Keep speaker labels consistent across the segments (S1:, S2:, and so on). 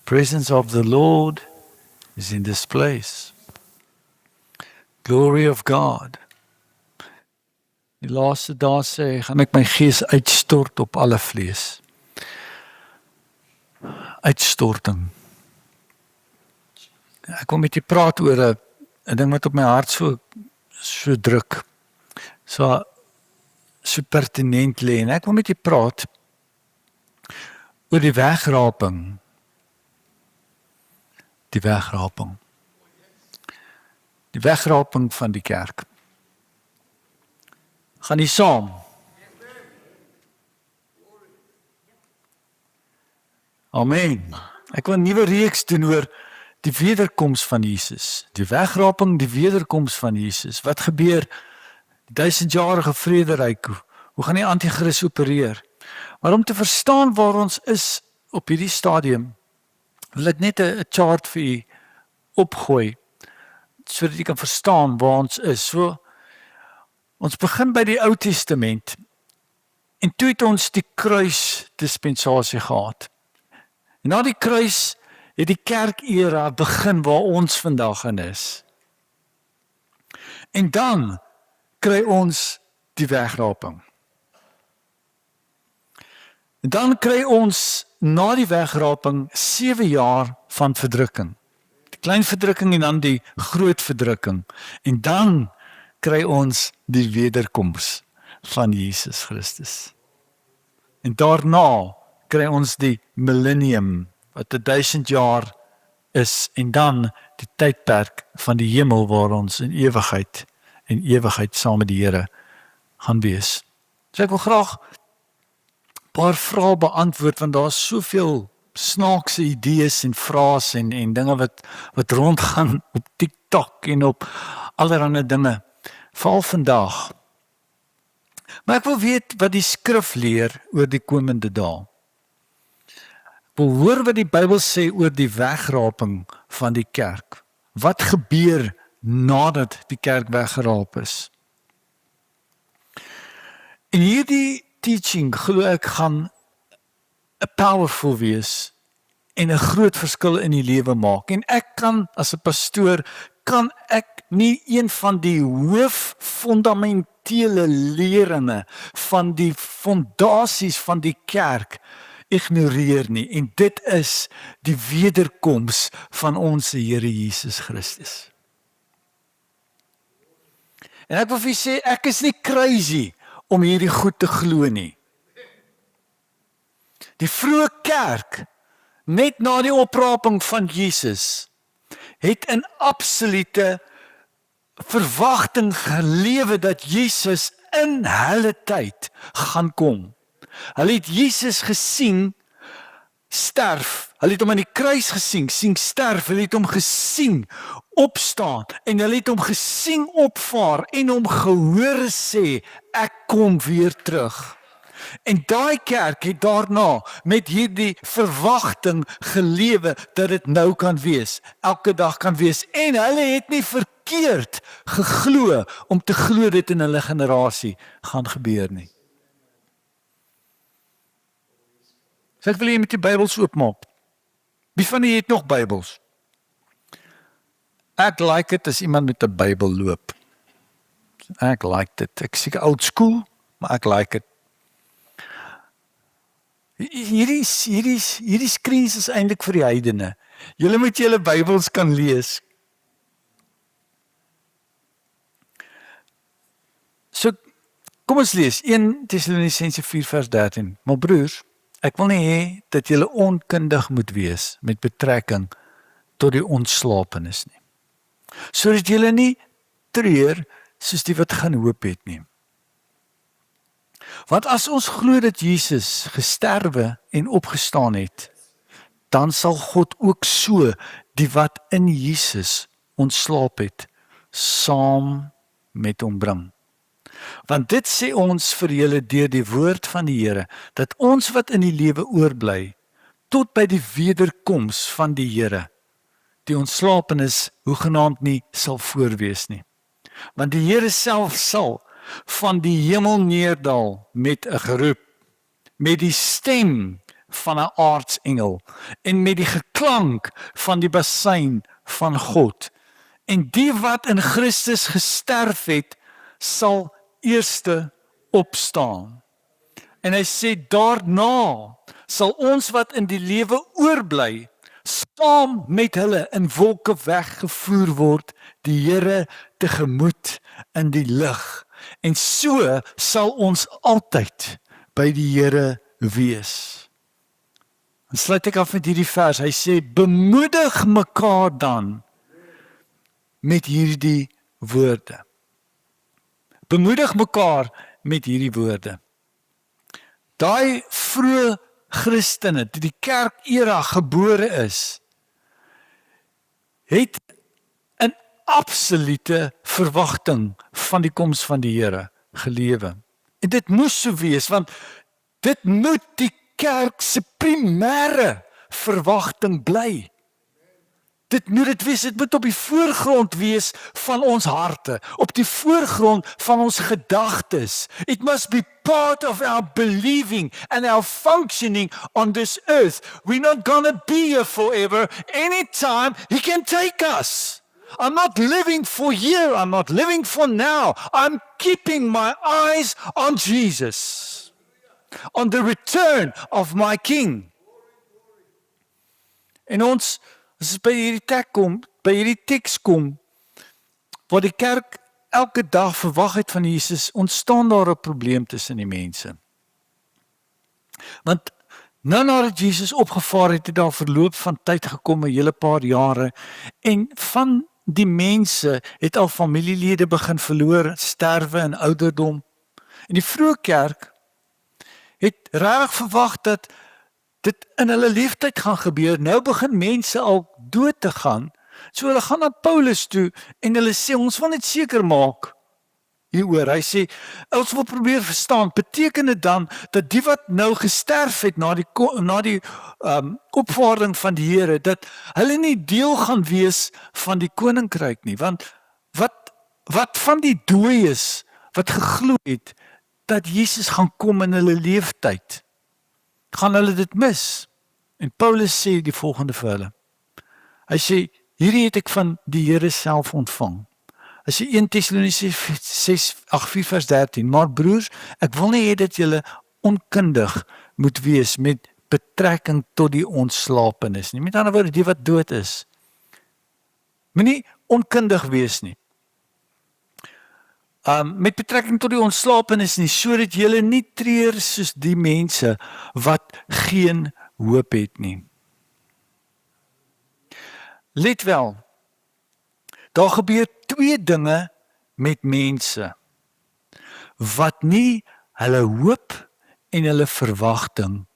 S1: Presence of the Lord is in this place. Glory of God. Die laaste dae sê, gaan ek my gees uitstort op alle vlees. Uitstorting. Ek wil met jou praat oor 'n ding wat op my hart so druk. So pertinent lê. En ek wil met jou praat oor die wegraping. Die wegraping. Die wegraping van die kerk. Gaan die saam? Amen. Ek wil 'n nuwe reeks doen oor die wederkoms van Jesus. Die wegraping, die wederkoms van Jesus. Wat gebeur? Die 1000-jarige vrederyk. Hoe gaan die anti-kris opereer? Maar om te verstaan waar ons is op hierdie stadium, wil ek net 'n chart vir u opgooi, sodat jy kan verstaan waar ons is. So, ons begin by die Ou Testament, en toe het ons die kruisdispensasie gehad. En na die kruis het die kerkera begin waar ons vandag in is. En dan kry ons die wegraping. En dan kry ons na die wegraping 7 jaar van verdrukking. Die klein verdrukking en dan die groot verdrukking. En dan kry ons die wederkoms van Jesus Christus. En daarna kry ons die millennium, wat 1000 jaar is, en dan die tydperk van die hemel waar ons in ewigheid saam met die Here gaan wees. So ek wil graag 'n paar vrae beantwoord, want daar is soveel snaakse idees en vrae en dinge wat rondgaan op TikTok en op allerlei dinge, veral vandag. Maar ek wil weet wat die skrif leer oor die komende dae. Ek wil hoor wat die Bybel sê oor die wegraping van die kerk. Wat gebeur nadat die kerk weggeraap is? En hierdie teaching, glo ek, gaan 'n powerful wees en 'n groot verskil in die lewe maak. En ek kan, as 'n pastoor, kan ek nie een van die hoof fundamentele leringe van die fondasies van die kerk ignoreer nie. En dit is die wederkoms van ons Here Jesus Christus. En ek wil vir julle sê, ek is nie crazy om hierdie goed te glo nie. Die vroeë kerk, net na die opraping van Jesus, het in absolute verwagting gelewe dat Jesus in hulle tyd gaan kom. Hulle het Jesus gesien sterf. Hulle het hom aan die kruis sien sterf. Hulle het hom gesien opstaan en hulle het hom gesien opvaar en hom gehoor sê, ek kom weer terug. En daai kerk het daarna met hierdie verwagting gelewe dat dit nou kan wees, elke dag kan wees. En hulle het nie verkeerd geglo om te glo dit in hulle generasie gaan gebeur nie. So ek wil jy met die Bybels oopmaak. Wie van julle het nog Bybels? Ek like dit as iemand met 'n Bybel loop. Ek like dit. Ek seker old school, maar ek like dit. Hierdie screens is eintlik vir die heidene. Julle moet julle Bybels kan lees. So, kom ons lees 1 Tessalonisense 4 vers 13. Maar broers, ek wil nie hê dat julle onkundig moet wees met betrekking tot die ontslapenis nie. Sodat julle nie treur soos die wat geen hoop het nie. Want as ons glo dat Jesus gesterwe en opgestaan het, dan sal God ook so die wat in Jesus ontslaap het, saam met hom bring. Want dit sê ons vir julle deur die woord van die Here, dat ons wat in die lewe oorbly, tot by die wederkoms van die Here, die ontslapenis hoegenaamd nie sal voorwees nie. Want die Here self sal van die hemel neerdal met 'n geroep, met die stem van 'n aartsengel en met die geklank van die basuin van God. En die wat in Christus gesterf het, sal eerste opstaan. En hy sê, daarna sal ons wat in die lewe oorbly, saam met hulle in wolke weggevoer word, die Here tegemoet in die lug. En so sal ons altyd by die Here wees. En sluit ek af met hierdie vers, hy sê, bemoedig mekaar dan met hierdie woorde. Bemoedig mekaar met hierdie woorde. Daai vroeë Christene, die die kerkera gebore is, het 'n absolute verwagting van die koms van die Here gelewe. En dit moes so wees, want dit moet die kerk se primêre verwagting bly. Dit moet dit wees, dit moet op die voorgrond wees van ons harte, op die voorgrond van ons gedagtes. It must be part of our believing and our functioning on this earth. We're not gonna be here forever. Anytime He can take us. I'm not living for here, I'm not living for now. I'm keeping my eyes on Jesus, on the return of my King. En ons, as by hierdie teks kom, waar die kerk elke dag verwag het van Jesus, ontstaan daar 'n probleem tussen die mense. Want nou nadat Jesus opgevaar het, het daar verloop van tyd gekom, 'n hele paar jare, en van die mense het al familielede begin verloor, sterwe in ouderdom. En die vroeë kerk het regtig verwag dat dit in hulle leeftyd gaan gebeur. Nou begin mense al dood te gaan. So hulle gaan na Paulus toe en hulle sê, ons wil net seker maak hieroor. Hy sê, ons wil probeer verstaan, beteken dit dan dat die wat nou gesterf het na die opvaarding van die Here, dat hulle nie deel gaan wees van die koninkryk nie? Want wat van die dooies wat geglo het dat Jesus gaan kom in hulle leeftyd, gaan hulle dit mis? En Paulus sê die volgende vir hulle. Hy sê, hierdie het ek van die Here self ontvang. Hy sê 1 Tessalonisense 4 vers 13, maar broers, ek wil nie hê dat julle onkundig moet wees met betrekking tot die ontslapenis nie. Met ander woorde, die wat dood is. Moenie onkundig wees nie. Met betrekking tot die ontslapenis nie, sodat julle nie treur soos die mense wat geen hoop het nie. Let wel, daar gebeur 2 dinge met mense wat nie hulle hoop en hulle verwagting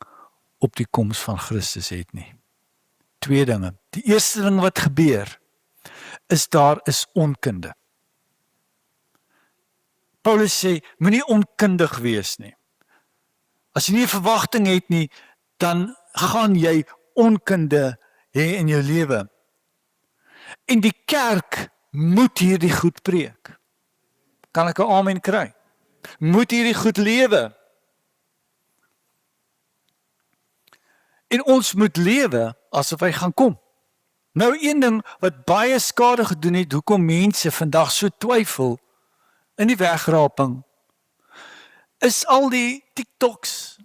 S1: op die koms van Christus het nie. 2 dinge. Die eerste ding wat gebeur is daar is onkunde. Paulus sê, moenie onkundig wees nie. As jy nie 'n verwagting het nie, dan gaan jy onkunde hê in jou lewe. En die kerk moet hierdie goed preek. Kan ek 'n amen kry? Moet hierdie goed lewe. En ons moet lewe asof hy gaan kom. Nou een ding wat baie skade gedoen het, hoekom mense vandag so twyfel in die wegraping, is al die TikToks,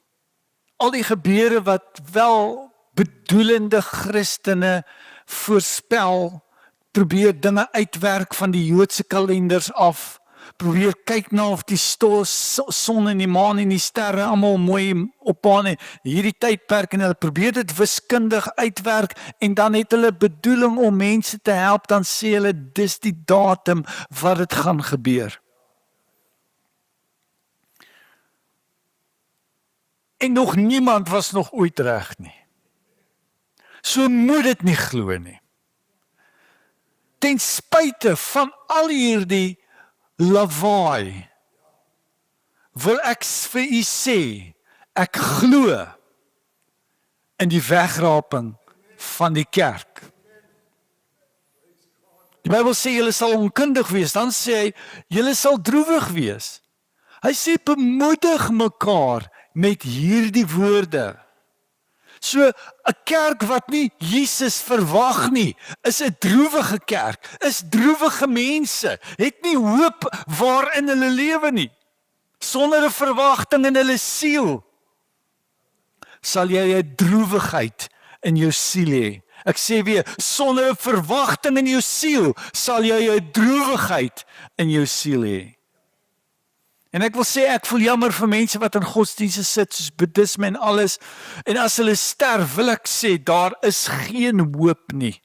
S1: al die gebeure wat wel bedoelende Christene voorspel, probeer dinge uitwerk van die Joodse kalenders af, probeer kyk na of die son en die maan en die sterre almal mooi opbaan en hierdie tydperk, en hulle probeer dit wiskundig uitwerk, en dan het hulle bedoeling om mense te help, dan sê hulle, dis die datum wat dit gaan gebeur. En nog niemand was nog ooit reg nie. So moet dit nie glo nie. Ten spyte van al hierdie lawaai, wil ek vir u sê, ek glo in die wegraping van die kerk. Die Bybel sê, julle sal onkundig wees, dan sê hy, julle sal droewig wees. Hy sê, bemoedig mekaar met hierdie woorde. So 'n kerk wat nie Jesus verwag nie, is 'n droewige kerk, is droewige mense, het nie hoop waarin hulle lewe nie. Sonder 'n verwagting in hulle siel, sal jy 'n droewigheid in jou siel hê. Ek sê weer, sonder 'n verwagting in jou siel, sal jy 'n droewigheid in jou siel hê. En ek wil sê, ek voel jammer vir mense wat in godsdienste sit, soos boeddhisme en alles, en as hulle sterf, wil ek sê, daar is geen hoop nie.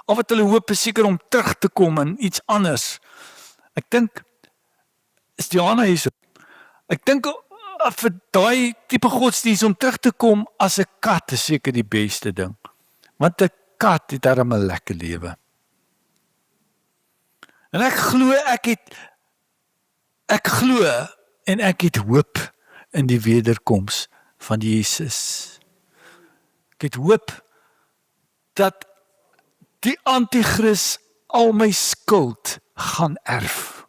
S1: Al wat hulle hoop is seker om terug te kom in iets anders. Ek dink, is Diana hier so? Ek dink, vir daai tipe godsdienst om terug te kom as 'n kat is seker die beste ding. Want 'n kat het darem 'n lekker lewe. En ek glo en ek het hoop in die wederkoms van Jesus. Ek het hoop dat die anti-kris al my skuld gaan erf.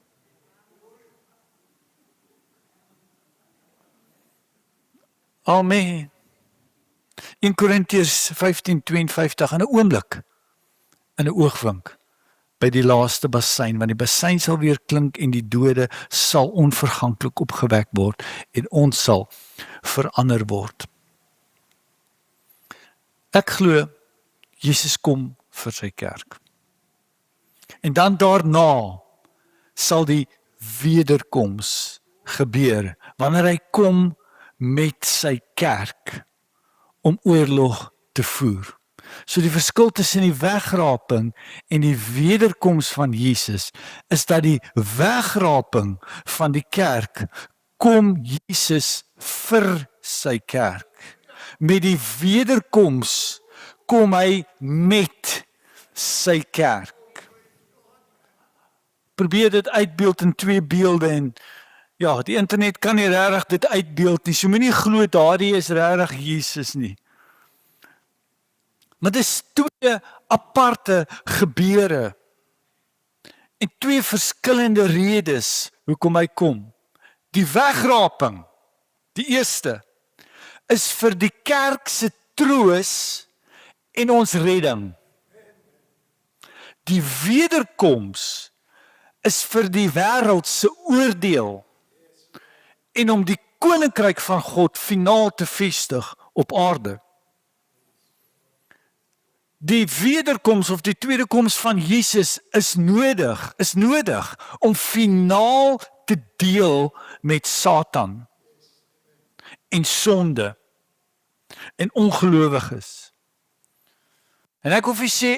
S1: Amen. In Korintiërs 15:52, in 'n oomblik, in 'n oogwink, by die laaste bassein, want die bassein sal weer klink en die dode sal onverganklik opgewek word en ons sal verander word. Ek glo Jesus kom vir sy kerk. En dan daarna sal die wederkoms gebeur, wanneer hy kom met sy kerk om oorlog te voer. So die verskil tussen die wegraping en die wederkoms van Jesus is dat die wegraping van die kerk kom Jesus vir sy kerk. Met die wederkoms kom hy met sy kerk. Probeer dit uitbeeld in 2 beelde en ja, die internet kan nie regtig dit uitbeeld nie. So moenie glo daardie is regtig Jesus nie. Maar dit is 2 aparte gebeure en 2 verskillende redes hoekom hy kom. Die wegraping, die eerste, is vir die kerk se troos en ons redding. Die wederkoms is vir die wêreld se oordeel en om die koninkryk van God finaal te vestig op aarde. Die wederkoms of die tweede koms van Jesus is nodig om finaal te deel met Satan en sonde en ongelowiges. En ek wil vir sê,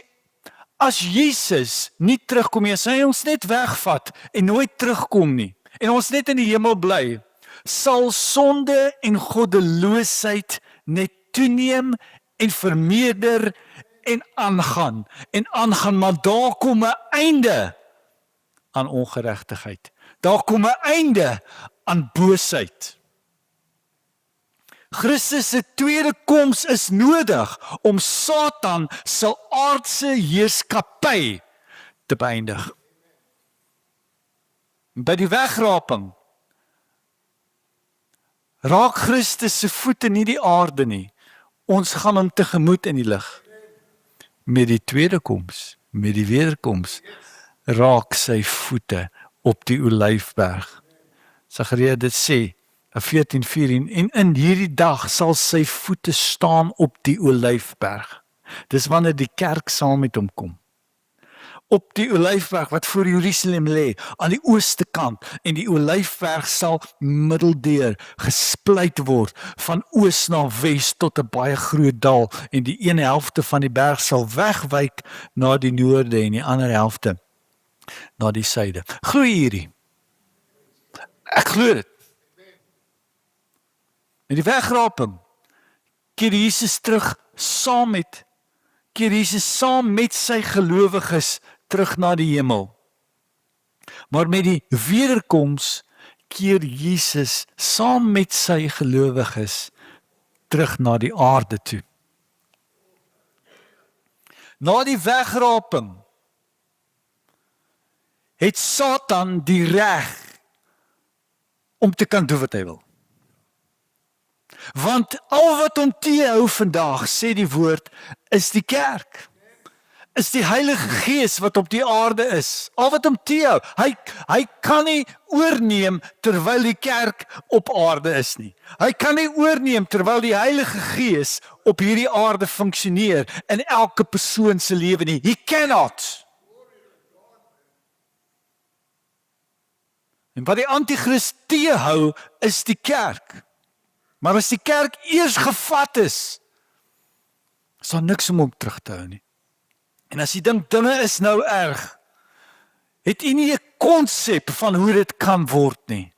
S1: as Jesus nie terugkom nie, as hy ons net wegvat en nooit terugkom nie, en ons net in die hemel bly, sal sonde en goddeloosheid net toeneem en vermeerder en aangaan, maar daar kom 'n einde aan ongeregtigheid. Daar kom 'n einde aan boosheid. Christus se tweede koms is nodig om Satan se aardse heerskappy te beëindig. By die wegraping raak Christus se voete nie die aarde nie. Ons gaan hom tegemoet in die lig. Met die tweede koms, met die wederkoms, raak sy voete op die Olyfberg. Sagaria dit sê, 14:14, en in hierdie dag sal sy voete staan op die Olyfberg. Dis wanneer die kerk saam met hom kom. Op die Olyfberg wat voor Jerusalem lê, aan die ooste kant, en die Olyfberg sal middeldeur gesplyt word, van oos na wes tot 'n baie groot dal, en die een helfte van die berg sal wegwyk na die noorde, en die ander helfte na die suide. Glo hierdie? Ek glo dit. En die wegraping, keer Jesus terug saam met sy gelowiges terug na die hemel. Maar met die wederkoms keer Jesus saam met sy gelowiges terug na die aarde toe. Na die wegraping het Satan die reg om te kan doen wat hy wil. Want al wat hom teehou vandag, sê die woord, is die kerk. Is die Heilige Gees wat op die aarde is. Al wat hom teehou. Hy kan nie oorneem terwyl die kerk op aarde is nie. Hy kan nie oorneem terwyl die Heilige Gees op hierdie aarde funksioneer in elke persoon se lewe nie. He cannot. En wat die anti-kris teehou, is die kerk. Maar as die kerk eers gevat is daar niks om terug te hou nie. En as jy dink, dinge is nou erg, het jy nie 'n konsep van hoe dit kan word nie.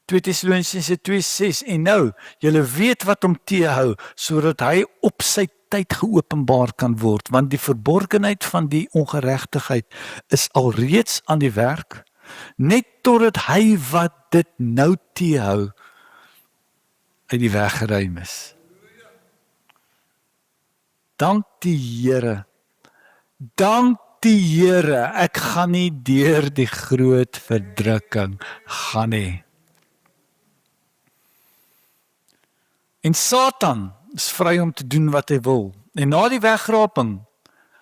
S1: 2 Tessalonisense 2:6, en nou, julle weet wat hom teehou, sodat hy op sy tyd geopenbaar kan word, want die verborgenheid van die ongeregtigheid is alreeds aan die werk, net totdat hy wat dit nou teehou, uit die weg geruim is. Dank die Here. Dank die Here. Ek gaan nie deur die groot verdrukking gaan nie. En Satan is vry om te doen wat hy wil. En na die wegraping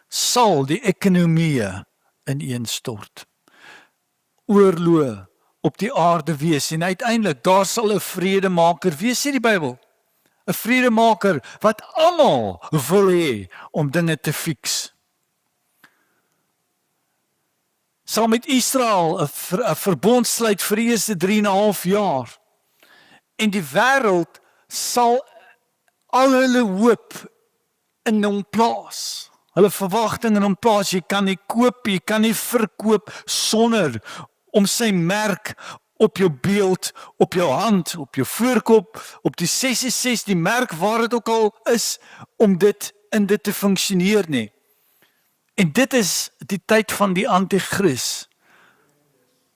S1: sal die ekonomie ineenstort. Oorloë op die aarde wees en uiteindelik daar sal 'n vredemaker wees, sê die Bybel. 'n Vredemaker wat almal wil hê om dinge te fix. Sal met Israel 'n verbond sluit vir die eerste 3,5 jaar. En die wêreld sal al hulle hoop in hom plaas. Hulle verwagting in hom plaas. Jy kan nie koop, jy kan nie verkoop sonder om sy merk op jou beeld, op jou hand, op jou voorkop, op die 666, die merk waar dit ook al is, om dit te funksioneer nie. En dit is die tyd van die anti-kris.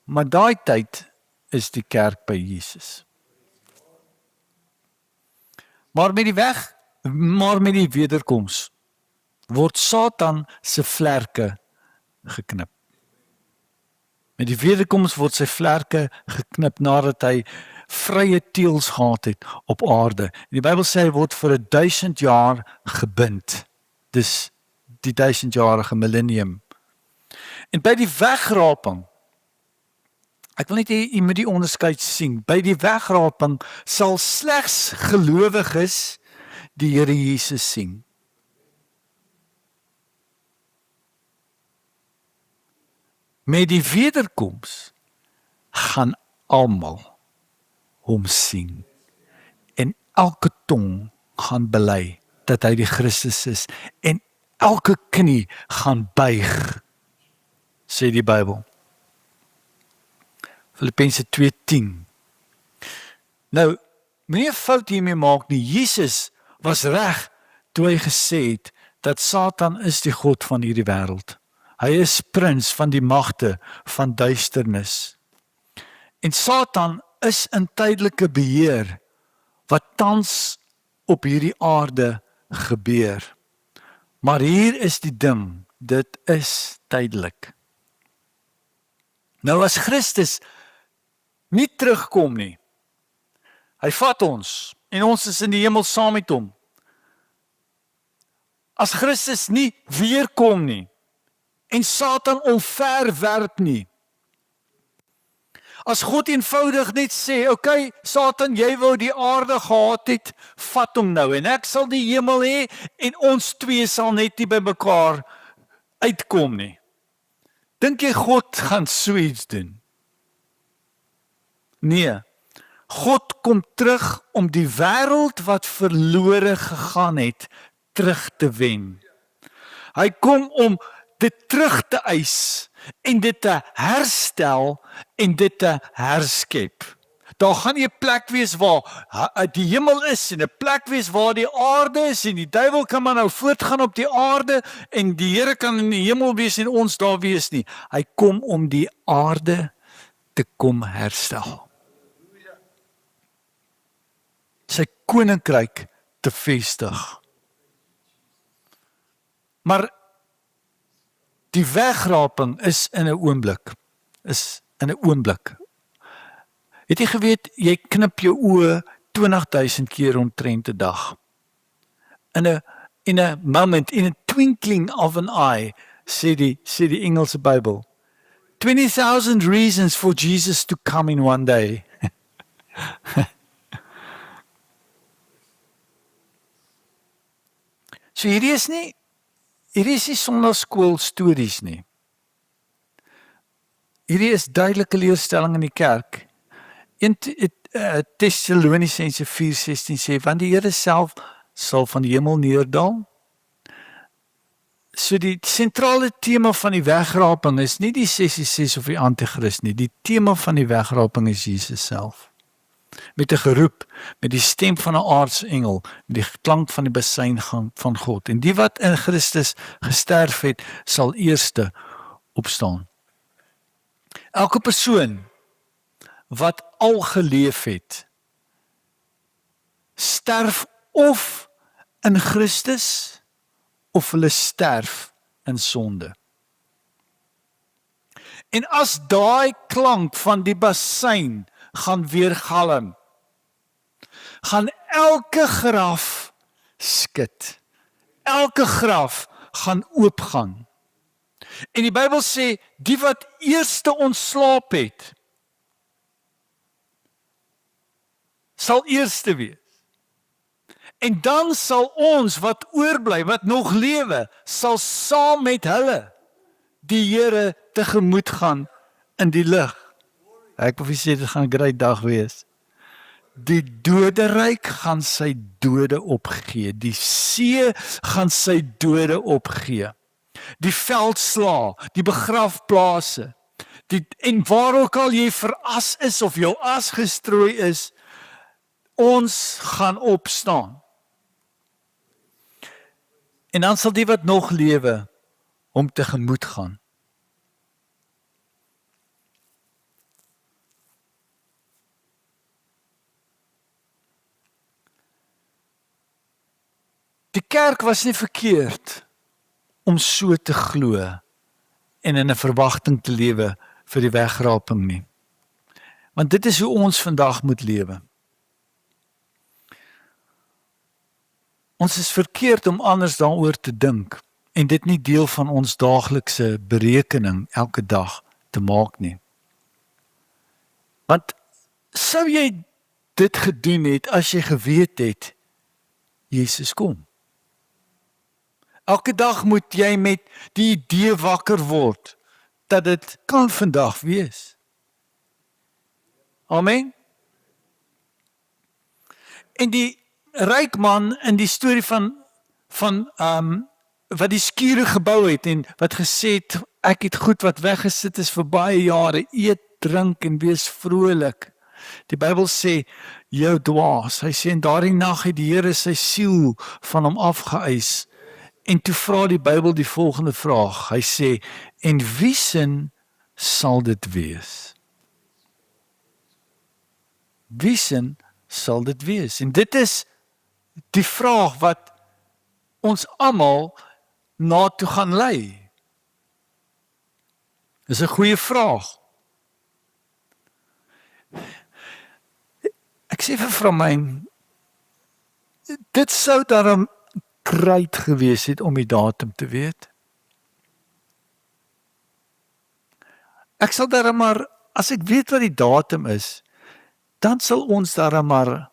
S1: Maar daai tyd is die kerk by Jesus. Maar met die wederkoms word Satan se vlerke geknip. Met die wederkoms word sy vlerke geknip nadat hy vrye teels gehad het op aarde. En die Bybel sê hy word vir 1000 jaar gebind. Dis die 1000-jarige millennium. En by die wegraping, ek wil net hê jy moet die onderskeid sien, by die wegraping sal slegs gelowiges die Here Jesus sien. Met die wederkoms gaan almal hom sien. En elke tong gaan bely dat hy die Christus is. En elke knie gaan buig, sê die Bybel. Filippense 2:10. Nou, moenie 'n fout hiermee maak nie. Jesus was reg toe hy gesê het dat Satan is die god van hierdie wêreld. Hy is prins van die magte van duisternis. En Satan is in tydelike beheer wat tans op hierdie aarde gebeur. Maar hier is die ding, dit is tydelik. Nou as Christus nie terugkom nie, hy vat ons en ons is in die hemel saam met hom. As Christus nie weer kom nie, en Satan omverwerp nie. As God eenvoudig net sê, okay, Satan, jy wou die aarde gehad het, vat hom nou, en ek sal die hemel hê, en ons twee sal net nie by mekaar uitkom nie. Dink jy God gaan so iets doen? Nee, God kom terug om die wêreld wat verlore gegaan het, terug te wen. Hy kom om dit terug te eis en dit te herstel en dit te herskep. Daar gaan nie 'n plek wees waar die hemel is en 'n plek wees waar die aarde is en die duiwel kan maar nou voortgaan op die aarde en die Here kan in die hemel wees en ons daar wees nie. Hy kom om die aarde te kom herstel. Sy koninkryk te vestig. Maar die wegraping is in 'n oomblik. Het jy geweet, jy knip jou oë 20.000 keer omtrent 'n dag. In a moment, in a twinkling of an eye, sê die Engelse Bybel. 20,000 reasons for Jesus to come in one day. So hierdie is nie sonnaarskool stories nie. Hierdie is duidelike leerstelling in die kerk. 1 Tessalonisense 4:16 sê, want die Here self sal van die hemel neerdal. So die sentrale tema van die wegraping is nie die 666 of die antichrist nie. Die tema van die wegraping is Jesus self. Met 'n geroep, met die stem van 'n aartsengel, met die klank van die besuin van God. En die wat in Christus gesterf het, sal eerste opstaan. Elke persoon wat al geleef het, sterf of in Christus, of hulle sterf in sonde. En as daai klank van die basuin gaan weer galm, gaan elke graf skud. Elke graf gaan oopgaan. En die Bybel sê, die wat eerste ontslaap het, sal eerste wees. En dan sal ons wat oorbly, wat nog lewe, sal saam met hulle die Here tegemoet gaan in die lig. Ek wil vir sê, dit gaan 'n great dag wees. Die doderyk gaan sy dode opgee. Die see gaan sy dode opgee. Die veldslaa, die begrafplase, en waar ook al jy veras is of jou as gestrooi is, ons gaan opstaan. En dan sal die wat nog lewe hom tegemoet gaan. Die kerk was nie verkeerd om so te glo en in 'n verwagting te lewe vir die wegraping nie. Want dit is hoe ons vandag moet lewe. Ons is verkeerd om anders daaroor te dink en dit nie deel van ons daaglikse berekening elke dag te maak nie. Want sou jy dit gedoen het as jy geweet het Jesus kom? Elke dag moet jy met die idee wakker word dat dit kan vandag wees. Amen. En die ryk man in die storie van wat die skure gebou het en wat gesê het, ek het goed wat weggesit is vir baie jare, eet, drink en wees vrolik. Die Bybel sê, jou dwaas, hy sê in daardie nag het die Here sy siel van hom afgeëis. En toe vra die Bybel die volgende vraag. Hy sê, en wie sin sal dit wees? Wie sin sal dit wees? En dit is die vraag wat ons almal na toe gaan lei. Dis 'n goeie vraag. Ek sê vir vrou myn, dit sou daarom great gewees het om die datum te weet. Ek sal daarom maar, as ek weet wat die datum is, dan sal ons daarom maar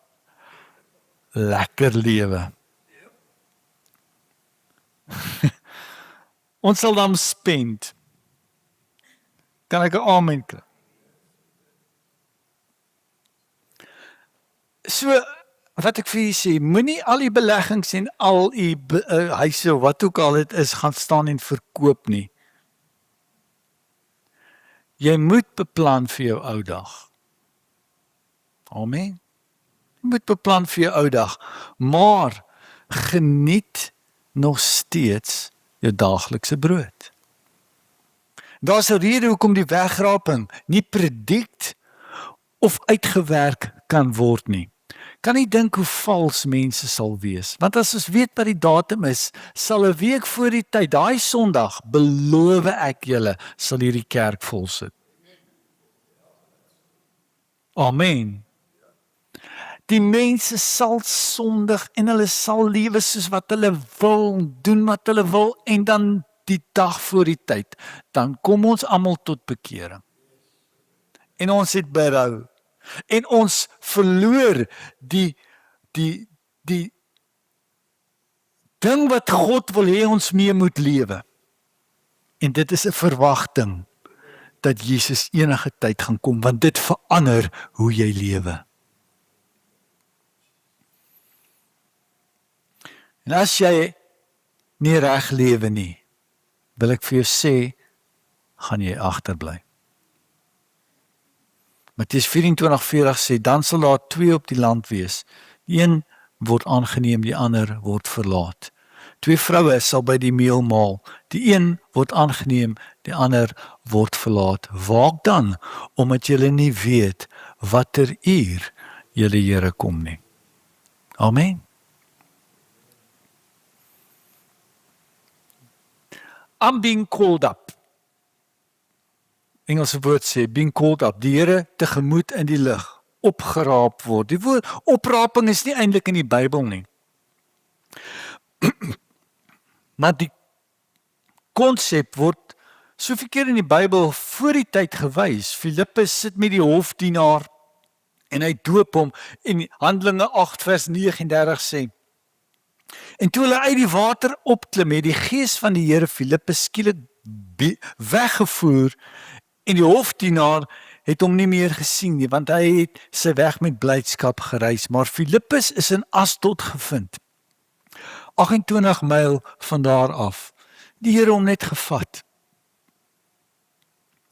S1: lekker lewe. Ons sal dan spend. Kan ek 'n amen kry? So, wat ek vir julle sê, moenie al die beleggings en al die huise, wat ook al dit is, gaan staan en verkoop nie. Jy moet beplan vir jou ou dag. Amen. Jy moet beplan vir jou ou dag, maar geniet nog steeds jou daaglikse brood. Daar's 'n rede hoekom die wegraping nie predikt of uitgewerk kan word nie. Kan nie dink hoe vals mense sal wees, want as ons weet wat die datum is, sal 'n week voor die tyd, daai Sondag, beloof ek julle, sal hierdie kerk vol sit. Amen. Die mense sal sondig en hulle sal lewe soos wat hulle wil, doen wat hulle wil en dan die dag voor die tyd, dan kom ons almal tot bekering. En ons het berou. En ons verloor die ding wat God wil hê ons mee moet lewe. En dit is 'n verwagting dat Jesus enige tyd gaan kom, want dit verander hoe jy lewe. En as jy nie reg lewe nie, wil ek vir jou sê, gaan jy agterbly. Matteus 24:40 sê, dan sal daar 2 op die land wees. Die een word aangeneem, die ander word verlaat. 2 vroue sal by die meel maal. Die een word aangeneem, die ander word verlaat. Waak dan, omdat julle nie weet watter uur julle Here kom nie. Amen. I'm being called up. Engelse woord sê, being called up, die Here tegemoet in die lig, opgeraap word. Die woord opraping is nie eintlik in die Bybel nie. Maar die konsep word soveel keer in die Bybel voor die tyd gewys. Filippus sit met die hofdienaar en hy doop hom en Handelinge 8 vers 39 sê, en toe hulle uit die water opklim, het die gees van die Here Filippus skielik weggevoer en die hofdienaar het hom nie meer gesien nie, want hy het sy weg met blydskap gereis. Maar Filippus is in Asdod gevind. 28 myl van daar af. Die Here hom net gevat.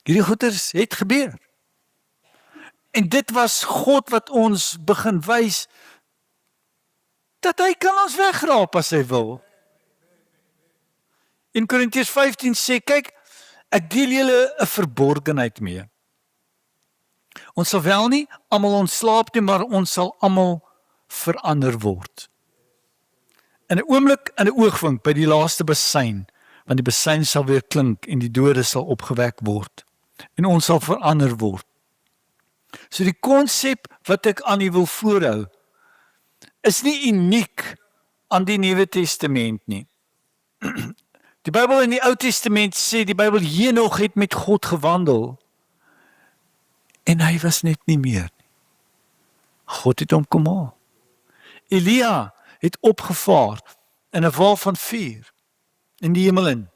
S1: Hierdie goeders het gebeur. En dit was God wat ons begin wys dat hy kan ons wegraap as hy wil. In Korintiërs 15 sê, kyk, ek deel julle 'n verborgenheid mee. Ons sal wel nie almal ontslaap nie, maar ons sal almal verander word. In 'n oomblik, in 'n oogwink by die laaste besyn, want die besyn sal weer klink en die dode sal opgewek word en ons sal verander word. So die konsep wat ek aan u wil voorhou is nie uniek aan die Nuwe Testament nie. Die Bybel in die Ou Testament sê, die Bybel Henog het met God gewandel en hy was net nie meer nie. God het hom kom haal. Elia het opgevaar in 'n wal van vuur in die hemel in.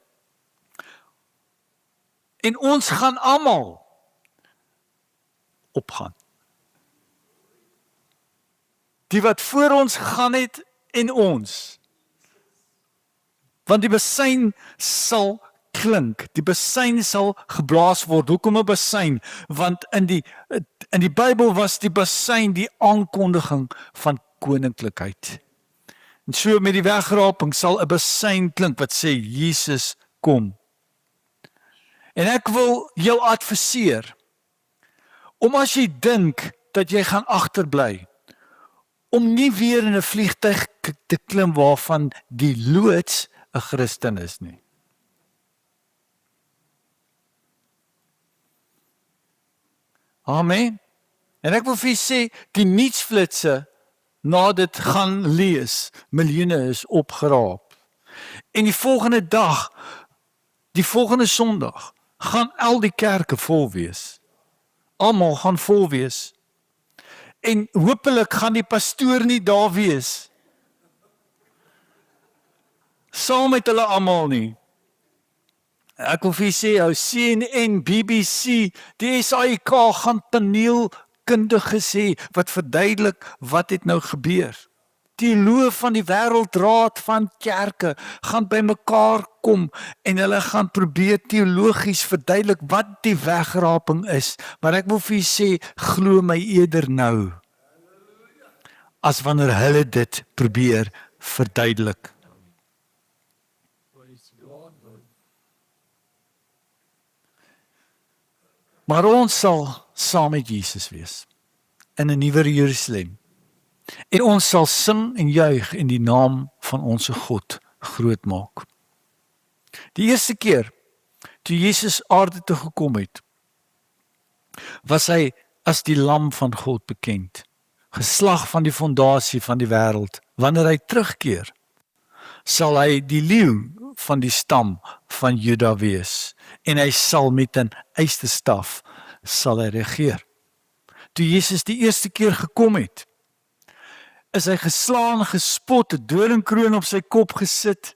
S1: En ons gaan almal opgaan. Die wat voor ons gaan het en ons. Want die besyn sal klink, die besyn sal geblaas word. Hoekom 'n besyn? Want in die Bybel was die besyn die aankondiging van koninklikheid. En so met die wegraping sal 'n besyn klink wat sê Jesus kom. En ek wil jou adviseer om as jy dink dat jy gaan agterbly, om nie weer in 'n vliegtuig te klim waarvan die loods 'n Christen is nie. Amen. En ek wil vir julle sê, die nuusflitse na dit gaan lees, miljoene is opgeraap. En die volgende dag, die volgende Sondag, gaan al die kerke vol wees. Almal gaan vol wees. En hopelik gaan die pastoor nie daar wees. Saam met hulle almal nie. Ek wil vir julle sê, ou CNN, BBC, die SAIK gaan paneelkundiges hê wat verduidelik wat het nou gebeur. Die loof van die wêreldraad van kerke gaan bymekaar kom en hulle gaan probeer teologies verduidelik wat die wegraping is. Maar ek wil vir julle sê, glo my eerder nou, as wanneer hulle dit probeer verduidelik. Maar ons sal saam met Jesus wees in 'n nuwe Jerusalem. En ons sal sing en juig en die naam van ons God groot maak. Die eerste keer toe Jesus aarde toe gekom het, was hy as die lam van God bekend. geslag van die fondasie van die wêreld, wanneer hy terugkeer, sal hy die leeu van die stam van Juda wees, en hy sal met 'n ysterstaf sal hy regeer. Toe Jesus die eerste keer gekom het, is hy geslaan, gespot, 'n doringkroon op sy kop gesit,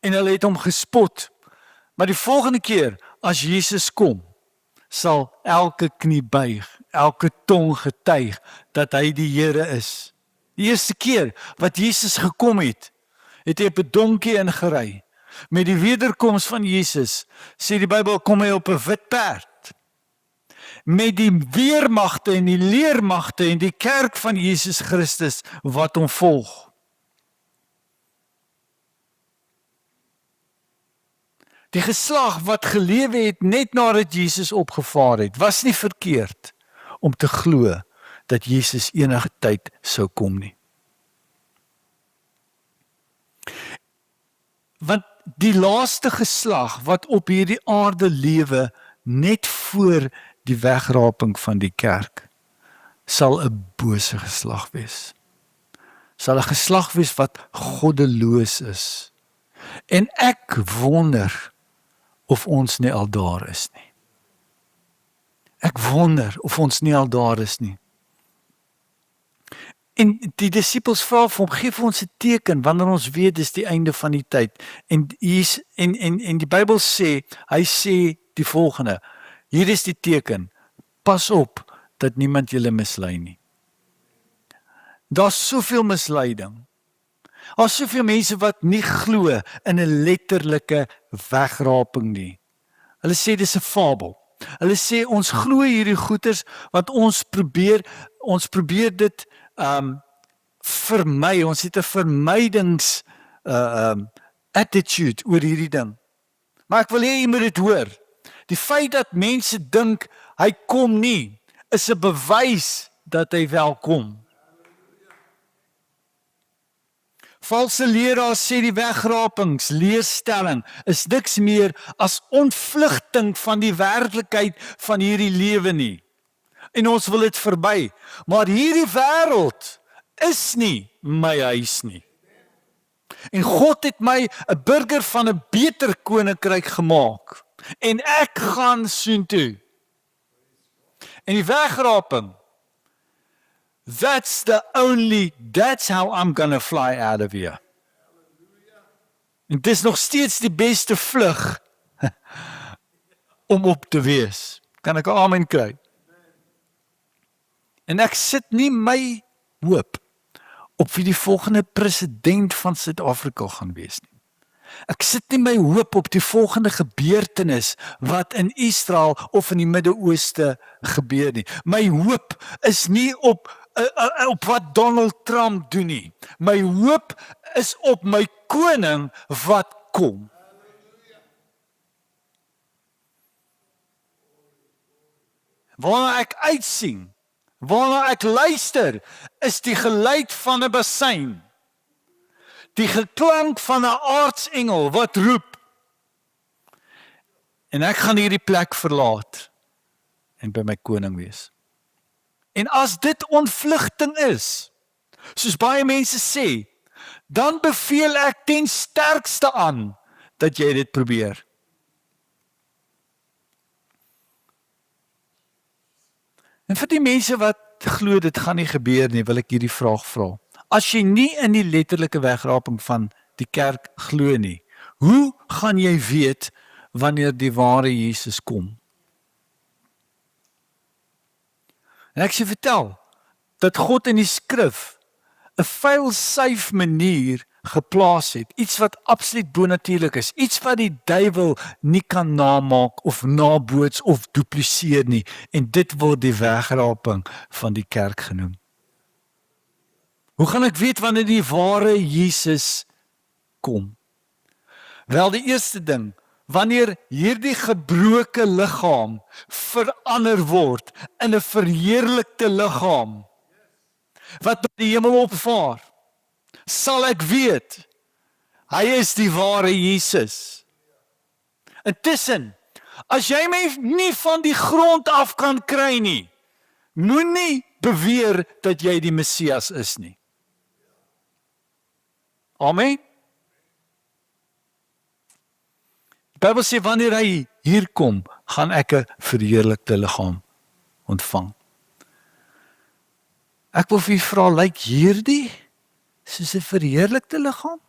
S1: en hulle het hom gespot. Maar die volgende keer, as Jesus kom, sal elke knie buig, elke tong getuig, dat hy die Here is. Die eerste keer wat Jesus gekom het, het hy op 'n donkie ingery. Met die wederkoms van Jesus, sê die Bybel, kom hy op 'n wit perd. Met die weermagte en die leermagte en die kerk van Jesus Christus wat hom volg. Die geslag wat gelewe het net nadat Jesus opgevaar het, was nie verkeerd om te glo dat Jesus enige tyd sou kom nie. Want die laaste geslag wat op hierdie aarde lewe net voor die wegraping van die kerk, sal 'n bose geslag wees. Sal 'n geslag wees wat goddeloos is. En ek wonder of ons nie al daar is nie. Ek wonder of ons nie al daar is nie. En die disippels vra vir hom, gee vir ons 'n teken wanneer ons weet dis die einde van die tyd. En die Bybel sê, hy sê die volgende: hier is die teken, pas op dat niemand julle mislei nie. Daar's soveel misleiding. Daar's soveel mense wat nie glo in 'n letterlike wegraping nie. Hulle sê dis 'n fabel. Hulle sê ons glo hierdie goeters want ons probeer dit vermy. Ons het 'n vermydings attitude oor hierdie ding. Maar ek wil hê jy moet dit hoor. Die feit dat mense dink hy kom nie, is 'n bewys dat hy wel kom. Valse leraars sê die wegrapingsleerstelling is niks meer as ontvlugting van die werklikheid van hierdie lewe nie. En ons wil dit verby. Maar hierdie wêreld is nie my huis nie. En God het my 'n burger van 'n beter koninkryk gemaak. En ek gaan soontoe. En die wegraping, that's how I'm gonna fly out of here. En dit is nog steeds die beste vlug om op te wees. Kan ek 'n amen kry? En ek sit nie my hoop op wie die volgende president van Suid-Afrika gaan wees nie. Ek sit nie my hoop op die volgende gebeurtenis wat in Israel of in die Midde-Ooste gebeur nie. My hoop is nie op wat Donald Trump doen nie. My hoop is op my koning wat kom. Waarna ek uitsien, waarna ek luister, is die geluid van 'n bassein. Die geklank van 'n aartsengel wat roep. En ek gaan hierdie plek verlaat en by my koning wees. En as dit ontvlugting is, soos baie mense sê, dan beveel ek ten sterkste aan dat jy dit probeer. En vir die mense wat glo dit gaan nie gebeur nie, wil ek hierdie vraag vra. As jy nie in die letterlike wegraping van die kerk glo nie, hoe gaan jy weet wanneer die ware Jesus kom? En ek sê vertel, dat God in die skrif 'n fail-safe manier geplaas het, iets wat absoluut bonatuurlik is, iets wat die duiwel nie kan namaak of naboots of dupliseer nie, en dit word die wegraping van die kerk genoem. Hoe gaan ek weet wanneer die ware Jesus kom? Wel, die eerste ding, wanneer hierdie gebroke liggaam verander word in 'n verheerlikte liggaam, wat by die hemel opvaar, sal ek weet, hy is die ware Jesus. Intussen, as jy my nie van die grond af kan kry nie, moenie beweer dat jy die Messias is nie. Amen. Die Bybel sê, wanneer hy hier kom, gaan ek 'n verheerlikte liggaam ontvang. Ek wil vir u vra, lyk hierdie soos 'n verheerlikte liggaam?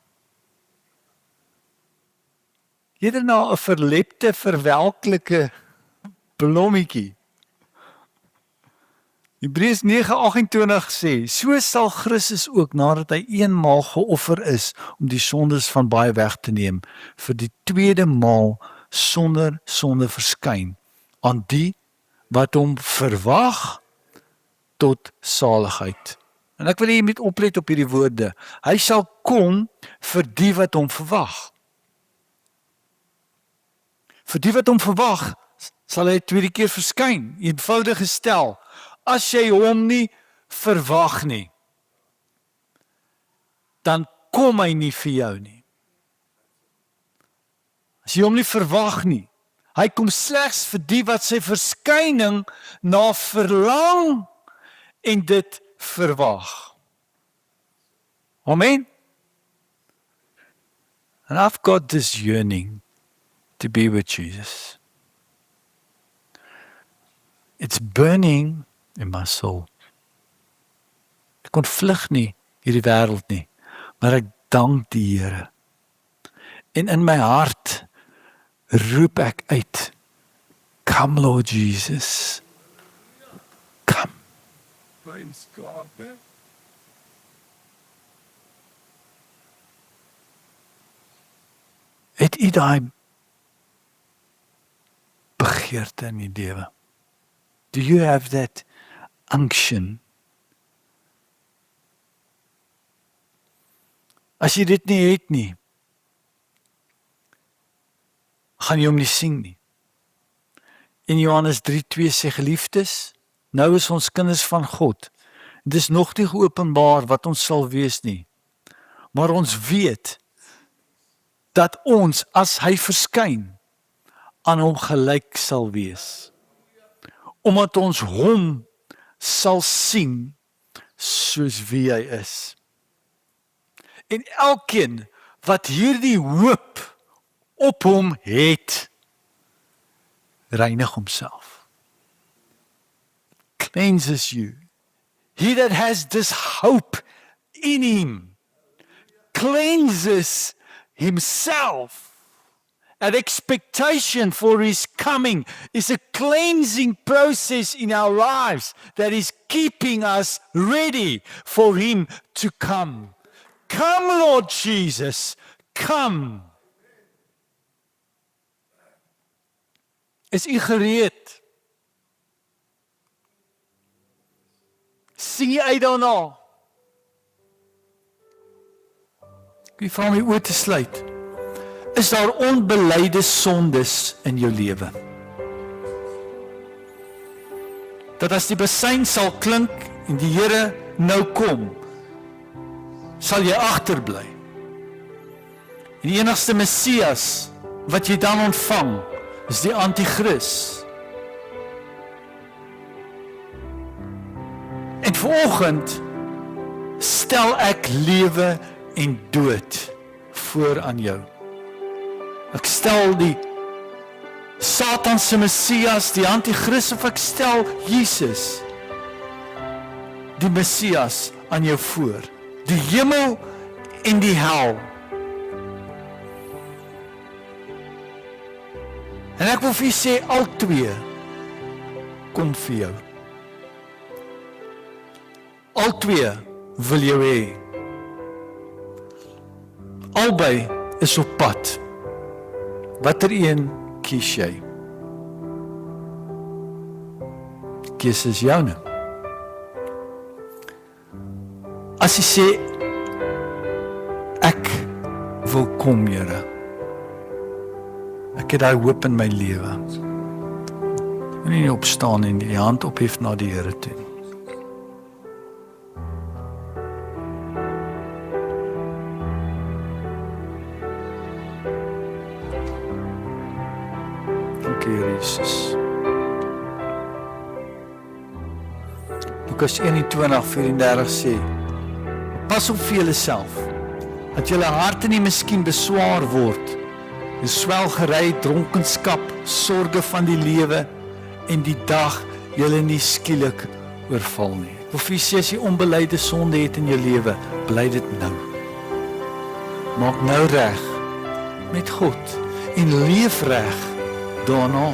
S1: Eerder na 'n verlepte, verwelklike blommetjie. Hebreërs 9:28 sê, so sal Christus ook nadat hy eenmaal geoffer is om die sondes van baie weg te neem, vir die tweede maal sonder sonde verskyn aan die wat hom verwag tot saligheid. En ek wil hê jy moet oplet op hierdie woorde. Hy sal kom vir die wat hom verwag. Vir die wat hom verwag, sal hy 'n tweede keer verskyn. Eenvoudig gestel, as jy hom nie verwag nie, dan kom hy nie vir jou nie. As jy hom nie verwag nie, hy kom slegs vir die wat sy verskyning na verlang en dit verwag. Amen. And I've got this yearning to be with Jesus. It's burning in my soul. Ek kon vlug nie hierdie wêreld nie, maar ek dank die Here. En in my hart roep ek uit, come Lord Jesus, come.
S2: Praise God, man.
S1: Het u daai begeerte in die lewe? Do you have that unction? As jy dit nie het nie, gaan jy hom nie sien nie. In Johannes 3:2 sê, geliefdes, nou is ons kinders van God. Dit is nog nie geopenbaar wat ons sal wees nie. Maar ons weet dat ons, as hy verskyn, aan hom gelyk sal wees. Omdat ons hom sal sien soos wie hy is. En elkeen wat hierdie hoop op hom het, reinig homself. Cleanses you. He that has this hope in him cleanses himself. An expectation for his coming is a cleansing process in our lives that is keeping us ready for him to come. Come, Lord Jesus, come. Is u gereed? Sing jy uit daarna? Ek vra my oë te sluit. Is daar onbeleide sondes in jou lewe? Dat as die basyn sal klink en die Here nou kom, sal jy agterbly. En die enigste Messias wat jy dan ontvang, is die Antichrist. En vanoggend stel ek lewe en dood voor aan jou. Ek stel die Satan se Messias, die Antichrist, of ek stel Jesus, die Messias, aan jou voor. Die hemel en die hel. En ek wil vir jy sê, al twee kom vir jou. Al twee wil jou hê. Albei is op pad. Watter een kies jy? Die keuse is joune. As jy sê, ek wil kom, Here. Ek het daai hoop in my lewe. Ek wil nie opstaan en die hand ophef na die Here toe nie. Dankie, Jesus. Lukas 21:34 sê, pas op vir julleself, dat julle harte nie miskien beswaar word, en swelgery, dronkenskap, sorge van die lewe, en die dag julle nie skielik oorval nie. Ek wil vir julle sê, as jy onbeleide sonde het in jou lewe, bely dit nou. Maak nou reg met God, en leef reg daarna.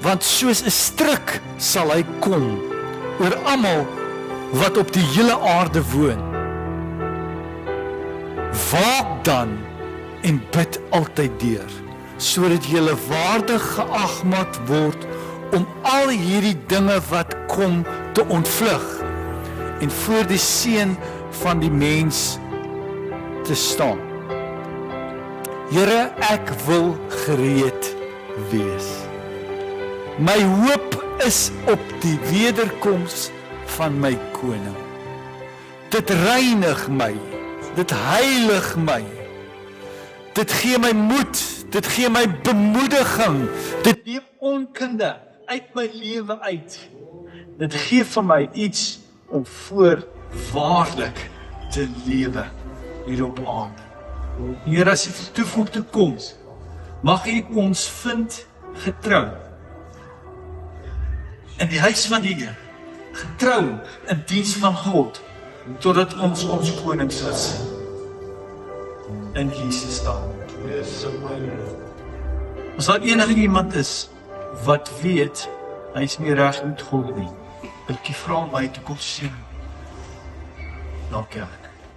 S1: Want soos 'n struik sal hy kom oor almal wat op die hele aarde woon. Waak dan en bid altyd deur, sodat julle waardig geag mag word om al hierdie dinge wat kom te ontvlug en voor die seun van die mens te staan. Here, ek wil gereed wees. My hoop is op die wederkoms van my koning. Dit reinig my, dit heilig my, dit gee my moed, dit gee my bemoediging, dit neem onkunde uit my lewe uit. Dit gee vir my iets om voorwaardelik te lewe hier op aarde. Here, as jy vir toevoegde koms, mag U ons vind getrou in die huis van die Here, getrou in diens van God, totdat ons koning sal sien. In Jesus naam. As daar enige iemand is wat weet, hy is nie reg met God nie, wil ek vra my toe kom sien na kerk.